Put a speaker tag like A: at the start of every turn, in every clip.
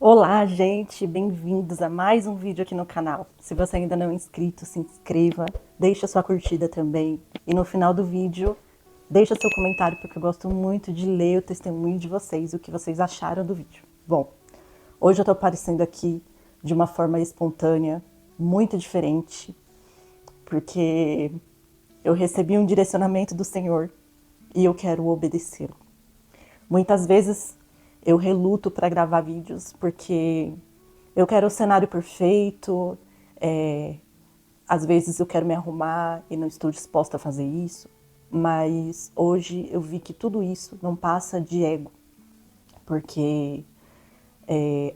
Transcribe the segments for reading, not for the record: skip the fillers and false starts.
A: Olá, gente! Bem-vindos a mais um vídeo aqui no canal. Se você ainda não é inscrito, se inscreva, deixa sua curtida também. E no final do vídeo, deixa seu comentário, porque eu gosto muito de ler o testemunho de vocês, o que vocês acharam do vídeo. Bom, hoje eu tô aparecendo aqui de uma forma espontânea, muito diferente, porque eu recebi um direcionamento do Senhor e eu quero obedecê-lo. Muitas vezes eu reluto para gravar vídeos porque eu quero o cenário perfeito, às vezes eu quero me arrumar e não estou disposta a fazer isso, mas hoje eu vi que tudo isso não passa de ego, porque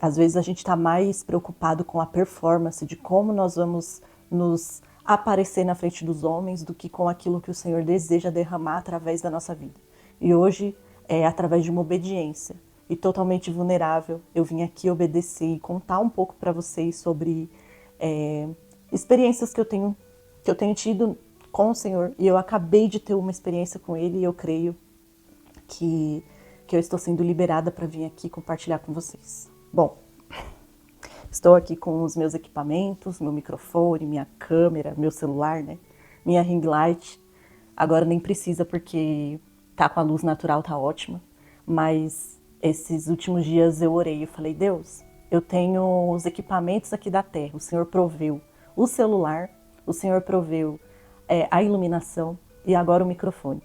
A: às vezes a gente está mais preocupado com a performance, de como nós vamos nos aparecer na frente dos homens, do que com aquilo que o Senhor deseja derramar através da nossa vida. E hoje, através de uma obediência e totalmente vulnerável, eu vim aqui obedecer e contar um pouco para vocês sobre experiências que eu tenho tido com o Senhor. E eu acabei de ter uma experiência com Ele e eu creio que eu estou sendo liberada para vir aqui compartilhar com vocês. Bom, estou aqui com os meus equipamentos, meu microfone, minha câmera, meu celular, né? Minha ring light. Agora nem precisa porque tá com a luz natural, tá ótima. Mas esses últimos dias eu orei, eu falei, Deus, eu tenho os equipamentos aqui da terra, o Senhor proveu o celular, o Senhor proveu a iluminação e agora o microfone.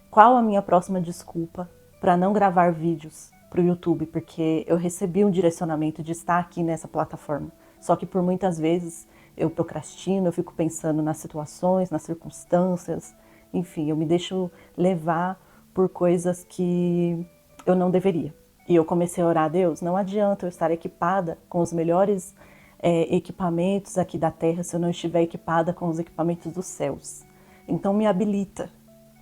A: Qual a minha próxima desculpa para não gravar vídeos para o YouTube? Porque eu recebi um direcionamento de estar aqui nessa plataforma. Só que por muitas vezes eu procrastino, eu fico pensando nas situações, nas circunstâncias. Enfim, eu me deixo levar por coisas que eu não deveria. E eu comecei a orar a Deus, não adianta eu estar equipada com os melhores equipamentos aqui da terra se eu não estiver equipada com os equipamentos dos céus. Então me habilita.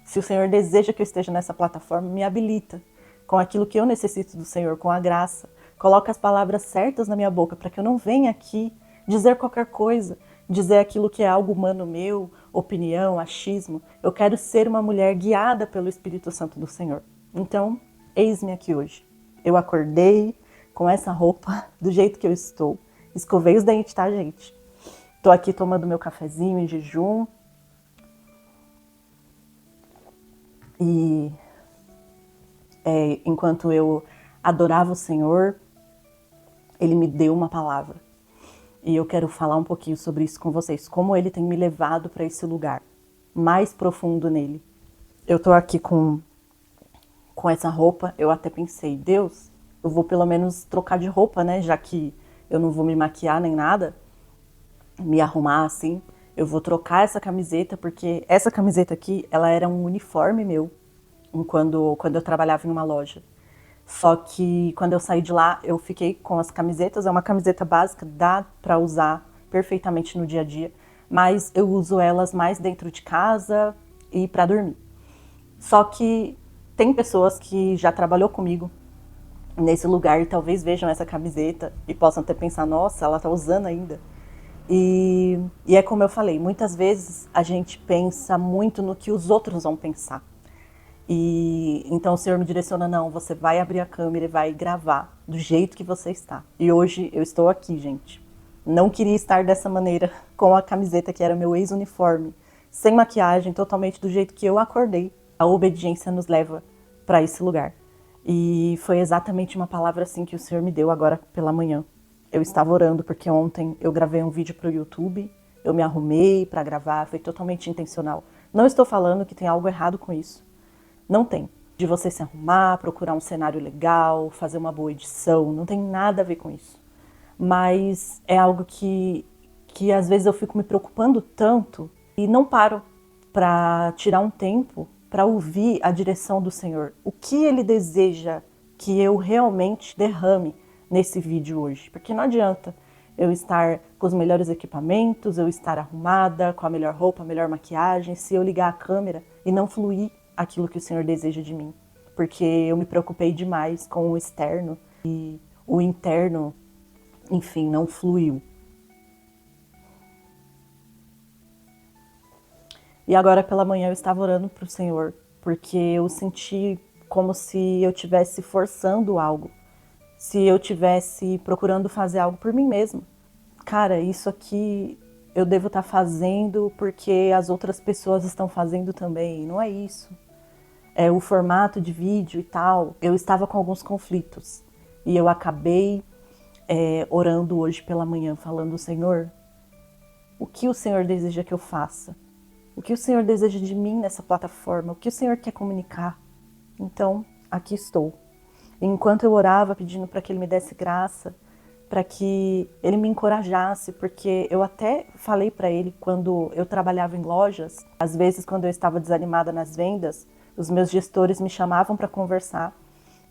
A: Se o Senhor deseja que eu esteja nessa plataforma, me habilita com aquilo que eu necessito do Senhor, com a graça. Coloca as palavras certas na minha boca para que eu não venha aqui dizer qualquer coisa, dizer aquilo que é algo humano meu, opinião, achismo. Eu quero ser uma mulher guiada pelo Espírito Santo do Senhor. Então, eis-me aqui hoje. Eu acordei com essa roupa do jeito que eu estou. Escovei os dentes, tá, gente? Tô aqui tomando meu cafezinho em jejum. E enquanto eu adorava o Senhor, Ele me deu uma palavra. E eu quero falar um pouquinho sobre isso com vocês, como Ele tem me levado para esse lugar mais profundo nele. Eu tô aqui com essa roupa, eu até pensei, Deus, eu vou pelo menos trocar de roupa, né? Já que eu não vou me maquiar nem nada, me arrumar assim. Eu vou trocar essa camiseta, porque essa camiseta aqui, ela era um uniforme meu, quando eu trabalhava em uma loja. Só que quando eu saí de lá, eu fiquei com as camisetas. É uma camiseta básica, dá para usar perfeitamente no dia a dia, mas eu uso elas mais dentro de casa e para dormir. Só que tem pessoas que já trabalhou comigo nesse lugar e talvez vejam essa camiseta e possam até pensar, nossa, ela tá usando ainda. E é como eu falei, muitas vezes a gente pensa muito no que os outros vão pensar. E então o Senhor me direciona, não, você vai abrir a câmera e vai gravar do jeito que você está. E hoje eu estou aqui, gente. Não queria estar dessa maneira, com a camiseta que era meu ex-uniforme, sem maquiagem, totalmente do jeito que eu acordei. A obediência nos leva para esse lugar. E foi exatamente uma palavra assim que o Senhor me deu agora pela manhã. Eu estava orando porque ontem eu gravei um vídeo para o YouTube, eu me arrumei para gravar, foi totalmente intencional. Não estou falando que tem algo errado com isso. Não tem. De você se arrumar, procurar um cenário legal, fazer uma boa edição, não tem nada a ver com isso. Mas é algo que às vezes eu fico me preocupando tanto e não paro para tirar um tempo para ouvir a direção do Senhor. O que Ele deseja que eu realmente derrame nesse vídeo hoje. Porque não adianta eu estar com os melhores equipamentos, eu estar arrumada, com a melhor roupa, a melhor maquiagem, se eu ligar a câmera e não fluir aquilo que o Senhor deseja de mim. Porque eu me preocupei demais com o externo e o interno, enfim, não fluiu. E agora pela manhã eu estava orando para o Senhor, porque eu senti como se eu estivesse forçando algo se eu tivesse procurando fazer algo por mim mesma. Cara, isso aqui eu devo estar fazendo porque as outras pessoas estão fazendo também. Não é isso. É o formato de vídeo e tal. Eu estava com alguns conflitos e eu acabei orando hoje pela manhã, falando: Senhor, o que o Senhor deseja que eu faça? O que o Senhor deseja de mim nessa plataforma? O que o Senhor quer comunicar? Então, aqui estou. Enquanto eu orava pedindo para que Ele me desse graça, para que Ele me encorajasse, porque eu até falei para Ele quando eu trabalhava em lojas, às vezes quando eu estava desanimada nas vendas, os meus gestores me chamavam para conversar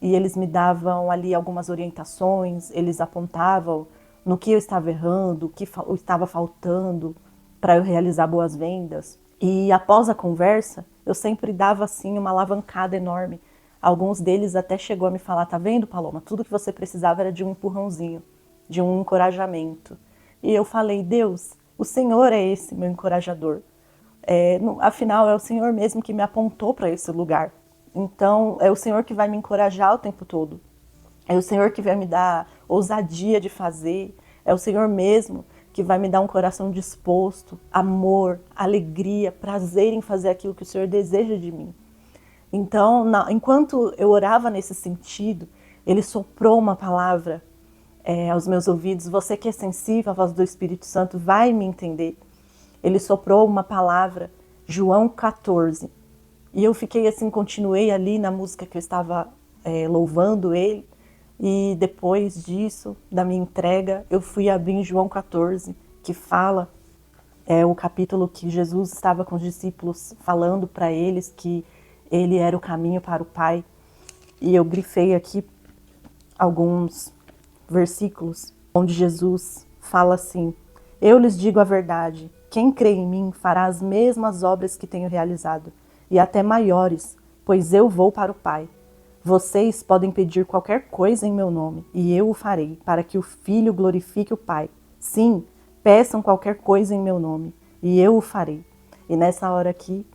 A: e eles me davam ali algumas orientações, eles apontavam no que eu estava errando, o que estava faltando para eu realizar boas vendas. E após a conversa, eu sempre dava assim uma alavancada enorme. Alguns deles até chegou a me falar: tá vendo, Paloma, tudo que você precisava era de um empurrãozinho, de um encorajamento. E eu falei: Deus, o Senhor é esse meu encorajador. Afinal, é o Senhor mesmo que me apontou para esse lugar. Então, é o Senhor que vai me encorajar o tempo todo. É o Senhor que vai me dar ousadia de fazer. É o Senhor mesmo que vai me dar um coração disposto, amor, alegria, prazer em fazer aquilo que o Senhor deseja de mim. Então, enquanto eu orava nesse sentido, Ele soprou uma palavra aos meus ouvidos. Você que é sensível à voz do Espírito Santo vai me entender. Ele soprou uma palavra, João 14. E eu fiquei assim, continuei ali na música que eu estava louvando Ele. E depois disso, da minha entrega, eu fui abrir em João 14, que fala, o capítulo que Jesus estava com os discípulos falando para eles que Ele era o caminho para o Pai. E eu grifei aqui alguns versículos onde Jesus fala assim: eu lhes digo a verdade, quem crê em mim fará as mesmas obras que tenho realizado, e até maiores, pois eu vou para o Pai. Vocês podem pedir qualquer coisa em meu nome, e eu o farei, para que o Filho glorifique o Pai. Sim, peçam qualquer coisa em meu nome, e eu o farei. E nessa hora aqui,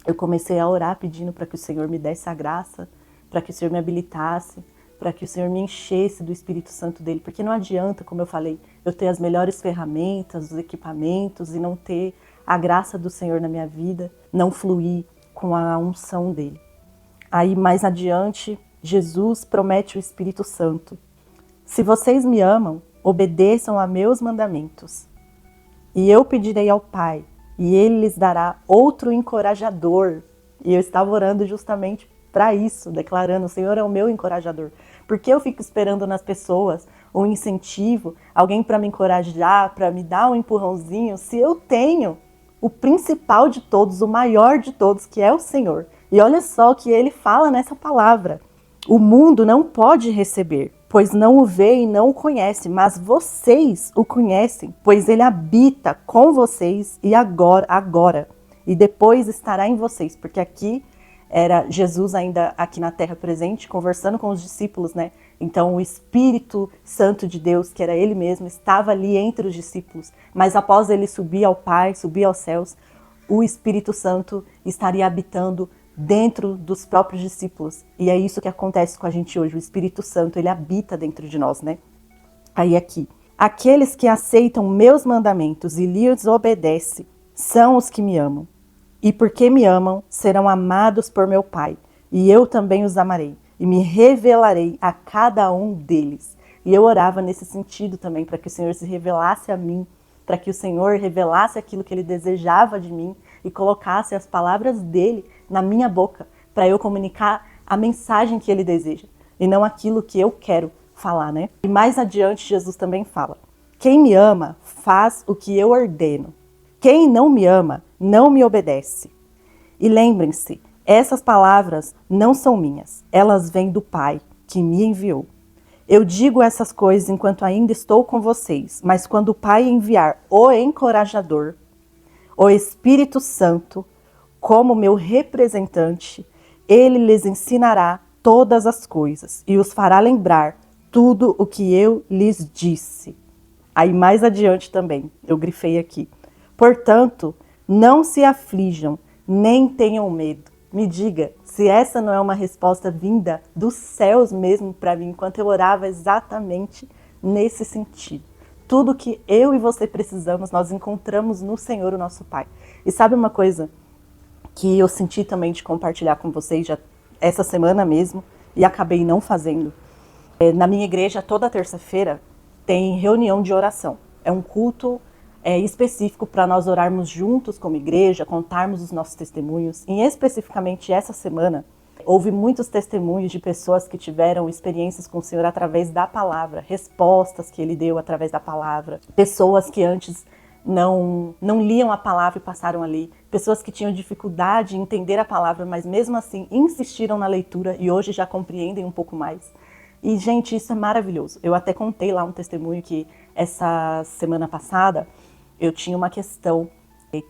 A: eu comecei a orar pedindo para que o Senhor me desse a graça, para que o Senhor me habilitasse, para que o Senhor me enchesse do Espírito Santo dele. Porque não adianta, como eu falei, eu ter as melhores ferramentas, os equipamentos e não ter a graça do Senhor na minha vida, não fluir com a unção dele. Aí mais adiante, Jesus promete o Espírito Santo. Se vocês me amam, obedeçam a meus mandamentos. E eu pedirei ao Pai, e Ele lhes dará outro encorajador. E eu estava orando justamente para isso, declarando: o Senhor é o meu encorajador. Porque eu fico esperando nas pessoas um incentivo, alguém para me encorajar, para me dar um empurrãozinho, se eu tenho o principal de todos, o maior de todos, que é o Senhor. E olha só o que Ele fala nessa palavra: o mundo não pode receber, pois não o vê e não o conhece, mas vocês o conhecem, pois Ele habita com vocês e agora, e depois estará em vocês. Porque aqui era Jesus ainda aqui na terra presente, conversando com os discípulos, né? Então o Espírito Santo de Deus, que era Ele mesmo, estava ali entre os discípulos. Mas após Ele subir ao Pai, subir aos céus, o Espírito Santo estaria habitando dentro dos próprios discípulos. E é isso que acontece com a gente hoje. O Espírito Santo, ele habita dentro de nós, né? Aí aqui: aqueles que aceitam meus mandamentos e lhes obedecem são os que me amam. E porque me amam, serão amados por meu Pai. E eu também os amarei. E me revelarei a cada um deles. E eu orava nesse sentido também, para que o Senhor se revelasse a mim, para que o Senhor revelasse aquilo que Ele desejava de mim e colocasse as palavras dEle na minha boca, para eu comunicar a mensagem que Ele deseja, e não aquilo que eu quero falar, né? E mais adiante, Jesus também fala: quem me ama, faz o que eu ordeno. Quem não me ama, não me obedece. E lembrem-se, essas palavras não são minhas, elas vêm do Pai, que me enviou. Eu digo essas coisas enquanto ainda estou com vocês, mas quando o Pai enviar o encorajador, o Espírito Santo, como meu representante, Ele lhes ensinará todas as coisas e os fará lembrar tudo o que eu lhes disse. Aí mais adiante também, eu grifei aqui: portanto, não se aflijam, nem tenham medo. Me diga se essa não é uma resposta vinda dos céus mesmo para mim, enquanto eu orava exatamente nesse sentido. Tudo que eu e você precisamos, nós encontramos no Senhor, o nosso Pai. E sabe uma coisa que eu senti também de compartilhar com vocês já essa semana mesmo, e acabei não fazendo? Na minha igreja, toda terça-feira, tem reunião de oração. É um culto específico para nós orarmos juntos como igreja, contarmos os nossos testemunhos. E especificamente essa semana, houve muitos testemunhos de pessoas que tiveram experiências com o Senhor através da palavra, respostas que Ele deu através da palavra, pessoas que antes não liam a palavra e passaram a ler, pessoas que tinham dificuldade em entender a palavra, mas mesmo assim insistiram na leitura e hoje já compreendem um pouco mais. E, gente, isso é maravilhoso. Eu até contei lá um testemunho que essa semana passada eu tinha uma questão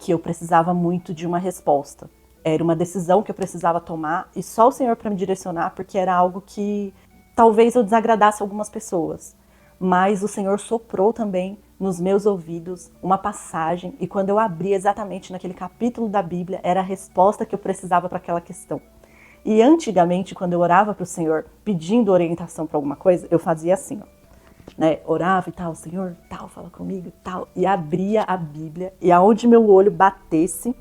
A: que eu precisava muito de uma resposta. Era uma decisão que eu precisava tomar e só o Senhor para me direcionar, porque era algo que talvez eu desagradasse algumas pessoas. Mas o Senhor soprou também nos meus ouvidos uma passagem e quando eu abri exatamente naquele capítulo da Bíblia, era a resposta que eu precisava para aquela questão. E antigamente, quando eu orava para o Senhor pedindo orientação para alguma coisa, eu fazia assim, ó. Né, orava e tal, Senhor, tal, fala comigo e tal, e abria a Bíblia, e aonde meu olho batesse,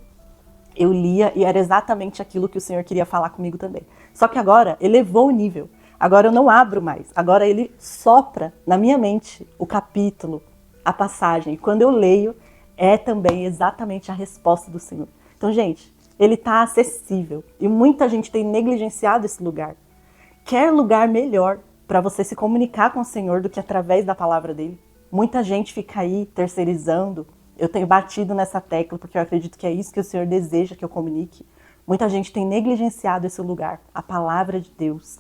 A: eu lia, e era exatamente aquilo que o Senhor queria falar comigo também. Só que agora, elevou o nível, agora eu não abro mais, agora Ele sopra na minha mente o capítulo, a passagem, e quando eu leio, é também exatamente a resposta do Senhor. Então, gente, Ele está acessível, e muita gente tem negligenciado esse lugar. Quer lugar melhor para você se comunicar com o Senhor do que através da palavra dele? Muita gente fica aí terceirizando. Eu tenho batido nessa tecla porque eu acredito que é isso que o Senhor deseja que eu comunique. Muita gente tem negligenciado esse lugar, a palavra de Deus.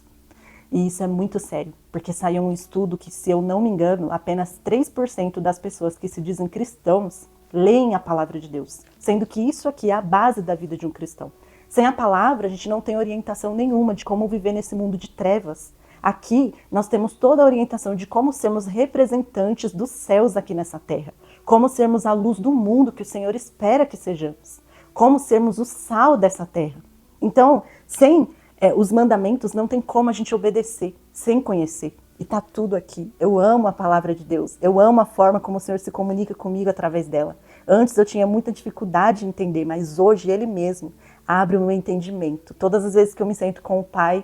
A: E isso é muito sério, porque saiu um estudo que, se eu não me engano, apenas 3% das pessoas que se dizem cristãos leem a palavra de Deus, sendo que isso aqui é a base da vida de um cristão. Sem a palavra, a gente não tem orientação nenhuma de como viver nesse mundo de trevas. Aqui, nós temos toda a orientação de como sermos representantes dos céus aqui nessa terra, como sermos a luz do mundo que o Senhor espera que sejamos, como sermos o sal dessa terra. Então, sem os mandamentos, não tem como a gente obedecer, sem conhecer. E tá tudo aqui. Eu amo a palavra de Deus, eu amo a forma como o Senhor se comunica comigo através dela. Antes eu tinha muita dificuldade em entender, mas hoje Ele mesmo abre o meu entendimento. Todas as vezes que eu me sento com o Pai,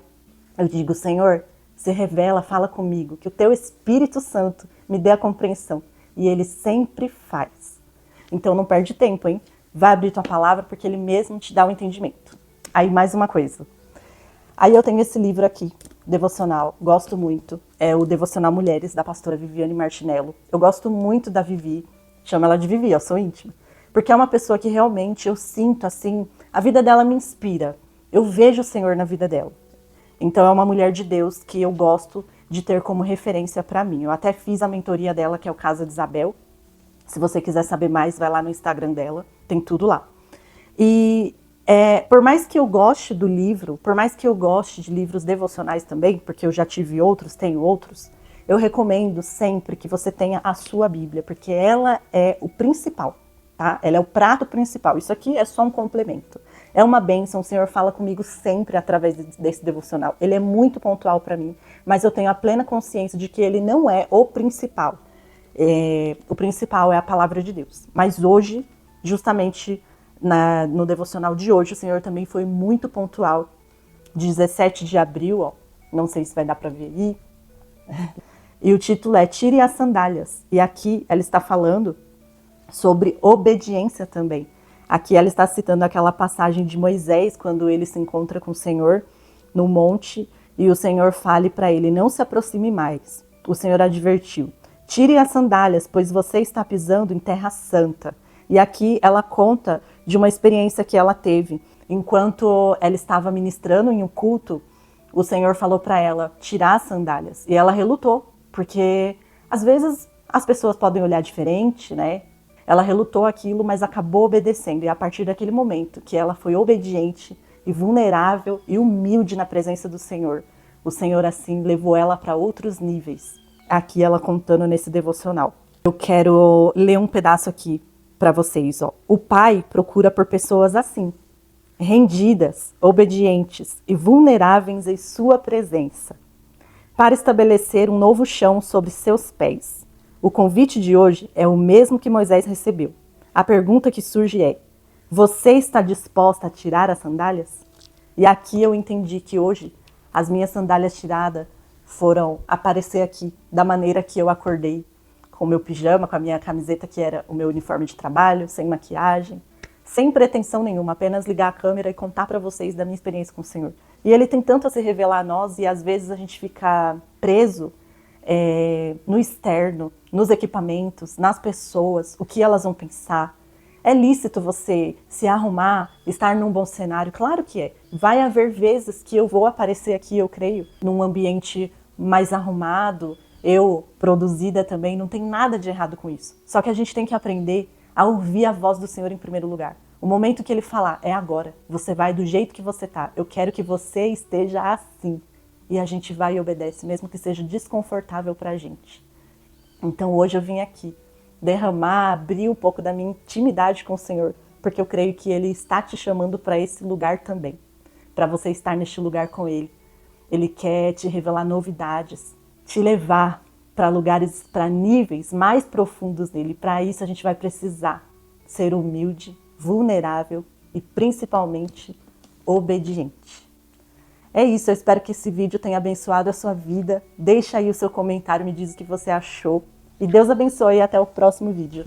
A: eu digo, Senhor, se revela, fala comigo, que o Teu Espírito Santo me dê a compreensão. E Ele sempre faz. Então não perde tempo, hein? Vai abrir tua palavra porque Ele mesmo te dá o entendimento. Aí mais uma coisa. Aí eu tenho esse livro aqui, devocional, gosto muito. É o Devocional Mulheres, da pastora Viviane Martinello. Eu gosto muito da Vivi, chamo ela de Vivi, eu sou íntima. Porque é uma pessoa que realmente eu sinto assim, a vida dela me inspira. Eu vejo o Senhor na vida dela. Então é uma mulher de Deus que eu gosto de ter como referência para mim. Eu até fiz a mentoria dela, que é o Casa de Isabel. Se você quiser saber mais, vai lá no Instagram dela, tem tudo lá. E por mais que eu goste do livro, por mais que eu goste de livros devocionais também, porque eu já tive outros, tenho outros, eu recomendo sempre que você tenha a sua Bíblia, porque ela é o principal, tá? Ela é o prato principal. Isso aqui é só um complemento. É uma bênção, o Senhor fala comigo sempre através desse devocional. Ele é muito pontual para mim, mas eu tenho a plena consciência de que ele não é o principal. O principal é a palavra de Deus. Mas hoje, justamente no devocional de hoje, o Senhor também foi muito pontual. 17 de abril, ó, não sei se vai dar para ver aí. E o título é Tire as Sandálias. E aqui ela está falando sobre obediência também. Aqui ela está citando aquela passagem de Moisés, quando ele se encontra com o Senhor no monte, e o Senhor fala para ele, não se aproxime mais. O Senhor advertiu, tire as sandálias, pois você está pisando em terra santa. E aqui ela conta de uma experiência que ela teve. Enquanto ela estava ministrando em um culto, o Senhor falou para ela tirar as sandálias. E ela relutou, porque às vezes as pessoas podem olhar diferente, né? Ela relutou aquilo, mas acabou obedecendo. E a partir daquele momento que ela foi obediente e vulnerável e humilde na presença do Senhor, o Senhor assim levou ela para outros níveis. Aqui ela contando nesse devocional. Eu quero ler um pedaço aqui para vocês. Ó. O Pai procura por pessoas assim. rendidas, obedientes e vulneráveis em sua presença, para estabelecer um novo chão sobre seus pés. O convite de hoje é o mesmo que Moisés recebeu. A pergunta que surge é: você está disposta a tirar as sandálias? E aqui eu entendi que hoje as minhas sandálias tiradas foram aparecer aqui da maneira que eu acordei, com o meu pijama, com a minha camiseta que era o meu uniforme de trabalho, sem maquiagem, sem pretensão nenhuma, apenas ligar a câmera e contar para vocês da minha experiência com o Senhor. E Ele tem tanto a se revelar a nós e às vezes a gente fica preso no externo, nos equipamentos, nas pessoas, o que elas vão pensar. É lícito você se arrumar, estar num bom cenário? Claro que é. Vai haver vezes que eu vou aparecer aqui, eu creio, num ambiente mais arrumado, eu produzida também, não tem nada de errado com isso. Só que a gente tem que aprender a ouvir a voz do Senhor em primeiro lugar. O momento que Ele falar, é agora. Você vai do jeito que você tá. Eu quero que você esteja assim. E a gente vai e obedece, mesmo que seja desconfortável pra gente. Então hoje eu vim aqui derramar, abrir um pouco da minha intimidade com o Senhor, porque eu creio que Ele está te chamando para esse lugar também, para você estar neste lugar com Ele. Ele quer te revelar novidades, te levar para lugares, para níveis mais profundos nele. Para isso a gente vai precisar ser humilde, vulnerável e principalmente obediente. É isso, eu espero que esse vídeo tenha abençoado a sua vida. Deixa aí o seu comentário, me diz o que você achou. E Deus abençoe e até o próximo vídeo.